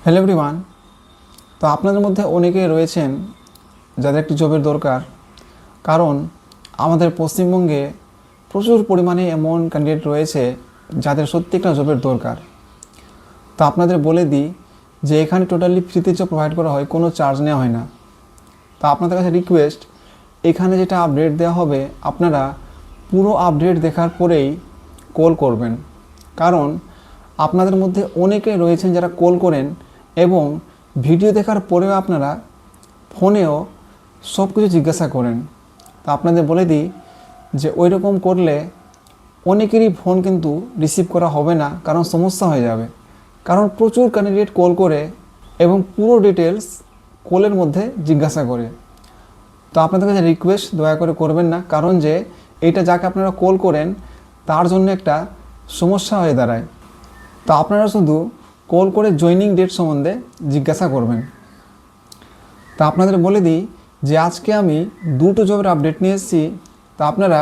Hello everyone. তো আপনাদের মধ্যে অনেকে রয়েছেন যাদের একটি জবের দরকার, কারণ আমাদের পশ্চিমবঙ্গে প্রচুর পরিমাণে এমন ক্যান্ডিডেট রয়েছে যাদের সত্যি একটা জবের দরকার। তো আপনাদের বলে দিই যে এখানে টোটালি ফ্রিতে জব প্রোভাইড করা হয়, কোনো চার্জ নেওয়া হয় না। তো আপনাদের কাছে রিকোয়েস্ট, এখানে যেটা আপডেট দেওয়া হবে আপনারা পুরো আপডেট দেখার পরেই কল করবেন, কারণ আপনাদের মধ্যে অনেকে রয়েছেন যারা কল করেন এবং ভিডিও দেখার পরেও আপনারা ফোনেও সব কিছু জিজ্ঞাসা করেন। তো আপনাদের বলে দিই যে ওই রকম করলে অনেকেরই ফোন কিন্তু রিসিভ করা হবে না, কারণ সমস্যা হয়ে যাবে। কারণ প্রচুর ক্যান্ডিডেট কল করে এবং পুরো ডিটেলস কলের মধ্যে জিজ্ঞাসা করে। তো আপনাদের কাছে রিকোয়েস্ট, দয়া করে করবেন না, কারণ যে এইটা যাকে আপনারা কল করেন তার জন্য একটা সমস্যা হয়ে দাঁড়ায়। তো আপনারা শুধু কল করে জয়েনিং ডেট সম্বন্ধে জিজ্ঞাসা করবেন। তা আপনাদের বলে দিই যে আজকে আমি দুটো জবের আপডেট নিয়ে এসেছি। তা আপনারা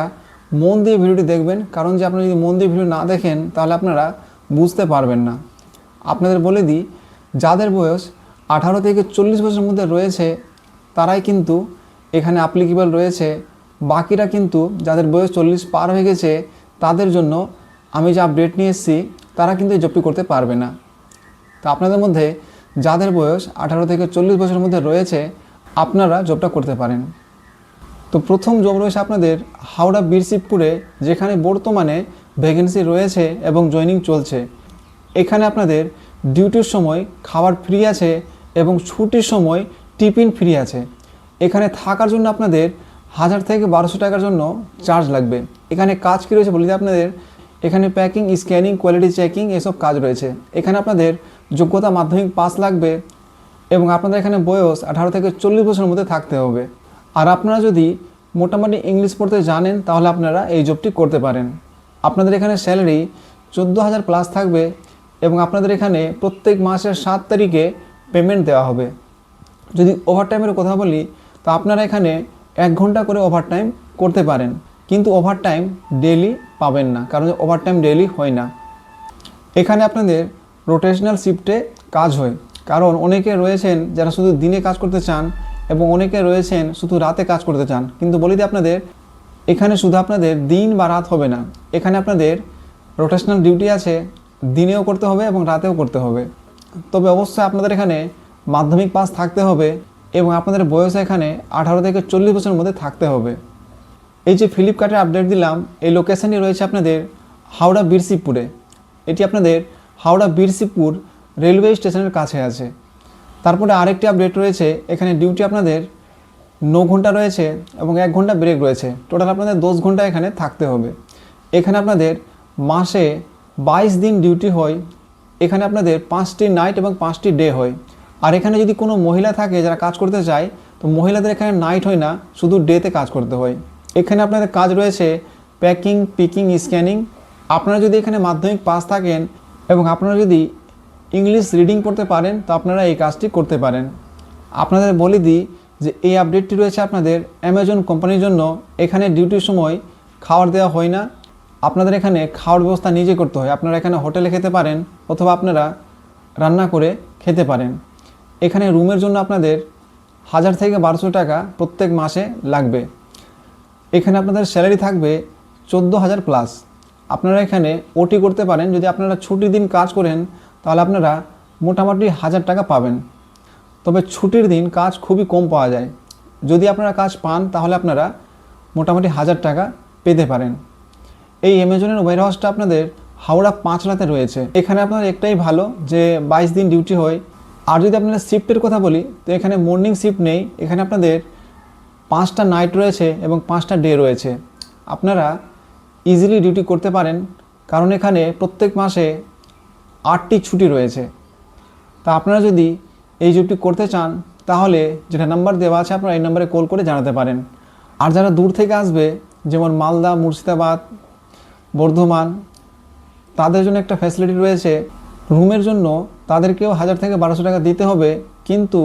মন দিয়ে ভিডিওটি দেখবেন, কারণ যে আপনারা যদি মন দিয়ে ভিডিও না দেখেন তাহলে আপনারা বুঝতে পারবেন না। আপনাদের বলে দিই, যাদের বয়স 18 থেকে 40 বছরের মধ্যে রয়েছে তারাই কিন্তু এখানে অ্যাপ্লিকেবল রয়েছে। বাকিরা কিন্তু যাদের বয়স 40 পার হয়ে গেছে তাদের জন্য আমি যে আপডেট নিয়ে এসেছি তারা কিন্তু এই জবটি করতে পারবে না। তো আপনাদের মধ্যে যাদের বয়স 18 থেকে 40 বছরের মধ্যে রয়েছে আপনারা জবটা করতে পারেন। তো প্রথম জব রয়েছে আপনাদের হাওড়া বীরশিবপুরে, যেখানে বর্তমানে ভ্যাকেন্সি রয়েছে এবং জয়েনিং চলছে। এখানে আপনাদের ডিউটির সময় খাবার ফ্রি আছে এবং ছুটির সময় টিফিন ফ্রি আছে। এখানে থাকার জন্য আপনাদের 1000 থেকে 1200 টাকার জন্য চার্জ লাগবে। এখানে কাজ কী রয়েছে বলে দিই আপনাদের, এখানে প্যাকিং, স্ক্যানিং, কোয়ালিটি চেকিং এসব কাজ রয়েছে। এখানে আপনাদের যোগ্যতা মাধ্যমিক পাস লাগবে এবং আপনাদের এখানে বয়স 18 থেকে 40 বছরের মধ্যে থাকতে হবে। আর আপনারা যদি মোটামুটি ইংলিশ পড়তে জানেন তাহলে আপনারা এই জবটি করতে পারেন। আপনাদের এখানে স্যালারি 14,000 প্লাস থাকবে এবং আপনাদের এখানে প্রত্যেক মাসের 7 তারিখে পেমেন্ট দেওয়া হবে। যদি ওভারটাইমের কথা বলি তো আপনারা এখানে 1 ঘন্টা করে ওভারটাইম করতে পারেন, কিন্তু ওভারটাইম ডেলি পাবেন না, কারণ ওভারটাইম ডেলি হয় না। এখানে আপনাদের রোটেশনাল শিফটে কাজ হয়, কারণ অনেকে রয়েছেন যারা শুধু দিনে কাজ করতে চান এবং অনেকে রয়েছেন শুধু রাতে কাজ করতে চান। কিন্তু বলি দিই আপনাদের, এখানে শুধু আপনাদের দিন বা রাত হবে না, এখানে আপনাদের রোটেশনাল ডিউটি আছে, দিনেও করতে হবে এবং রাতেও করতে হবে। তবে অবশ্যই আপনাদের এখানে মাধ্যমিক পাস থাকতে হবে এবং আপনাদের বয়স এখানে 18 থেকে 40 বছরের মধ্যে থাকতে হবে। এই যে ফ্লিপকার্টের আপডেট দিলাম, এই লোকেশানটি রয়েছে আপনাদের হাওড়া বীরশিবপুরে। এটি আপনাদের হাওড়া বীরশিবপুর রেলওয়ে স্টেশনের কাছে আছে। তারপরে আরেকটি আপডেট রয়েছে, এখানে ডিউটি আপনাদের 9 ঘন্টা রয়েছে এবং 1 ঘন্টা ব্রেক রয়েছে। টোটাল আপনাদের 10 ঘন্টা এখানে থাকতে হবে। এখানে আপনাদের মাসে 22 দিন ডিউটি হয়। এখানে আপনাদের 5টি নাইট এবং 5টি ডে হয়। আর এখানে যদি কোনো মহিলা থাকে যারা কাজ করতে চায়, তো মহিলাদের এখানে নাইট হয় না, শুধু ডেতে কাজ করতে হয়। এখানে আপনাদের কাজ রয়েছে প্যাকিং, পিকিং, স্ক্যানিং। আপনারা যদি এখানে মাধ্যমিক পাস থাকেন এবং আপনারা যদি ইংলিশ রিডিং পড়তে পারেন তো আপনারা এই কাজটি করতে পারেন। আপনাদের বলে দিই যে এই আপডেটটি রয়েছে আপনাদের অ্যামাজন কোম্পানির জন্য। এখানে ডিউটির সময় খাবার দেওয়া হয় না, আপনাদের এখানে খাওয়ার ব্যবস্থা নিজে করতে হয়। আপনারা এখানে হোটেলে খেতে পারেন অথবা আপনারা রান্না করে খেতে পারেন। এখানে রুমের জন্য আপনাদের 1000 থেকে 1200 টাকা প্রত্যেক মাসে লাগবে। এখানে আপনাদের স্যালারি থাকবে 14,000 প্লাস। আপনারা এখানে ওটি করতে পারেন। যদি আপনারা ছুটির দিন কাজ করেন তাহলে আপনারা মোটামুটি 1000 টাকা পাবেন। তবে ছুটির দিন কাজ খুবই কম পাওয়া যায়। যদি আপনারা কাজ পান তাহলে আপনারা মোটামুটি 1000 টাকা পেতে পারেন। এই অ্যামাজনের ওয়্যার হাউসটা আপনাদের হাওড়া 5 রাতে রয়েছে। এখানে আপনার একটাই ভালো যে 22 দিন ডিউটি হয়। আর যদি আপনারা শিফটের কথা বলি তো এখানে মর্নিং শিফট নেই, এখানে আপনাদের 5টা নাইট রয়েছে এবং 5টা ডে রয়েছে। আপনারা ইজিলি ডিউটি করতে পারেন, কারণ এখানে প্রত্যেক মাসে 8টি ছুটি রয়েছে। তা আপনারা যদি এই জবটি করতে চান তাহলে যেটা নাম্বার দেওয়া আছে আপনারা এই নাম্বারে কল করে জানাতে পারেন। আর যারা দূর থেকে আসবে, যেমন মালদা, মুর্শিদাবাদ, বর্ধমান, তাদের জন্য একটা ফ্যাসিলিটি রয়েছে। রুমের জন্য তাদেরকেও 1000 থেকে 1200 টাকা দিতে হবে, কিন্তু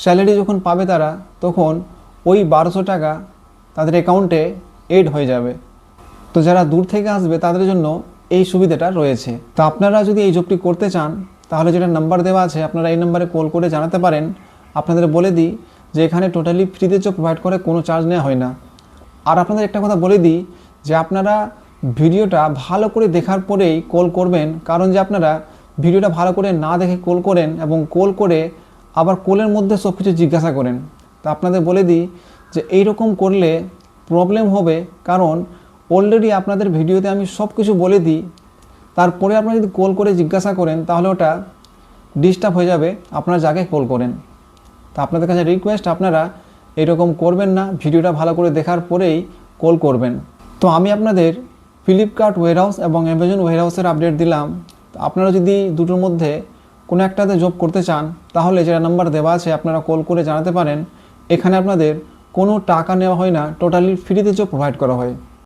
স্যালারি যখন পাবে তারা তখন ওই 1200 টাকা তাদের অ্যাকাউন্টে এড হয়ে যাবে। তো যারা দূর থেকে আসবে তাদের জন্য এই সুবিধাটা রয়েছে। তো আপনারা যদি এই জবটি করতে চান তাহলে যেটা নাম্বার দেওয়া আছে আপনারা এই নাম্বারে কল করে জানাতে পারেন। আপনাদের বলে দিই যে এখানে টোটালি ফ্রিতে জব প্রোভাইড করে, কোনো চার্জ নেওয়া হয় না। আর আপনাদের একটা কথা বলে দিই যে আপনারা ভিডিওটা ভালো করে দেখার পরেই কল করবেন, কারণ যে আপনারা ভিডিওটা ভালো করে না দেখে কল করেন এবং কল করে আবার কলের মধ্যে সব কিছু জিজ্ঞাসা করেন। তা আপনাদের বলে দিই যে এইরকম করলে প্রবলেম হবে, কারণ অলরেডি আপনাদের ভিডিওতে আমি সব কিছু বলে দিই, তারপরে আপনারা যদি কল করে জিজ্ঞাসা করেন তাহলে ওটা ডিস্টার্ব হয়ে যাবে, আপনারা যাকে কল করেন। তা আপনাদের কাছে রিকোয়েস্ট, আপনারা এরকম করবেন না, ভিডিওটা ভালো করে দেখার পরেই কল করবেন। তো আমি আপনাদের ফ্লিপকার্ট ওয়্যারহাউস এবং অ্যামাজন ওয়্যারহাউসের আপডেট দিলাম। আপনারা যদি দুটোর মধ্যে কোনো একটাতে জব করতে চান তাহলে যেটা নাম্বার দেওয়া আছে আপনারা কল করে জানাতে পারেন। এখানে আপনাদের কোনো টাকা নেওয়া হয় না, টোটালি ফ্রিতে জব প্রোভাইড করা হয়।